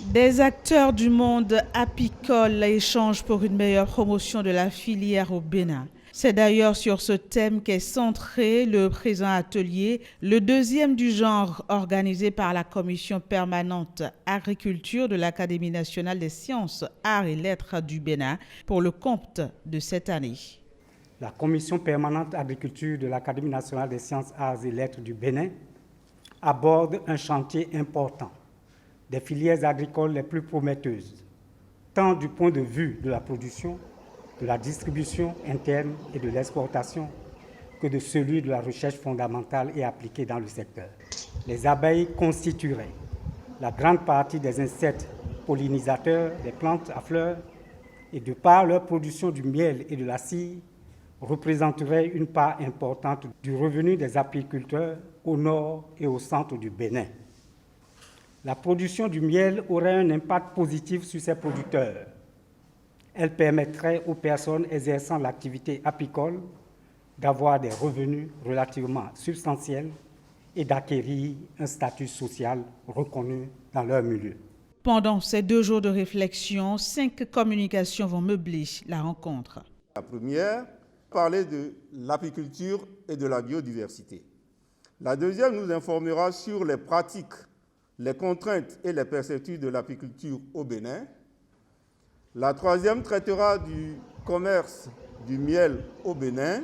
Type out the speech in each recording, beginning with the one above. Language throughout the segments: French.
Des acteurs du monde apicole échangent pour une meilleure promotion de la filière au Bénin. C'est d'ailleurs sur ce thème qu'est centré le présent atelier, le deuxième du genre organisé par la Commission permanente agriculture de l'Académie nationale des sciences, arts et lettres du Bénin pour le compte de cette année. La Commission permanente agriculture de l'Académie nationale des sciences, arts et lettres du Bénin aborde un chantier important des filières agricoles les plus prometteuses, tant du point de vue de la production, de la distribution interne et de l'exportation, que de celui de la recherche fondamentale et appliquée dans le secteur. Les abeilles constitueraient la grande partie des insectes pollinisateurs des plantes à fleurs et de par leur production du miel et de la cire, représenteraient une part importante du revenu des apiculteurs au nord et au centre du Bénin. La production du miel aurait un impact positif sur ses producteurs. Elle permettrait aux personnes exerçant l'activité apicole d'avoir des revenus relativement substantiels et d'acquérir un statut social reconnu dans leur milieu. Pendant ces 2 jours de réflexion, 5 communications vont meubler la rencontre. La première, parler de l'apiculture et de la biodiversité. La deuxième nous informera sur les pratiques, les contraintes et les perspectives de l'apiculture au Bénin. La troisième traitera du commerce du miel au Bénin.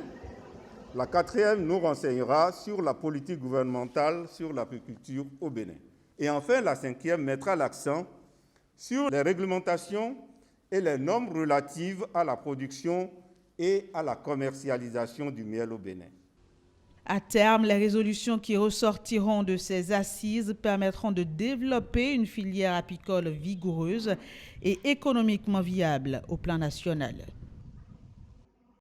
La quatrième nous renseignera sur la politique gouvernementale sur l'apiculture au Bénin. Et enfin, la cinquième mettra l'accent sur les réglementations et les normes relatives à la production et à la commercialisation du miel au Bénin. À terme, les résolutions qui ressortiront de ces assises permettront de développer une filière apicole vigoureuse et économiquement viable au plan national.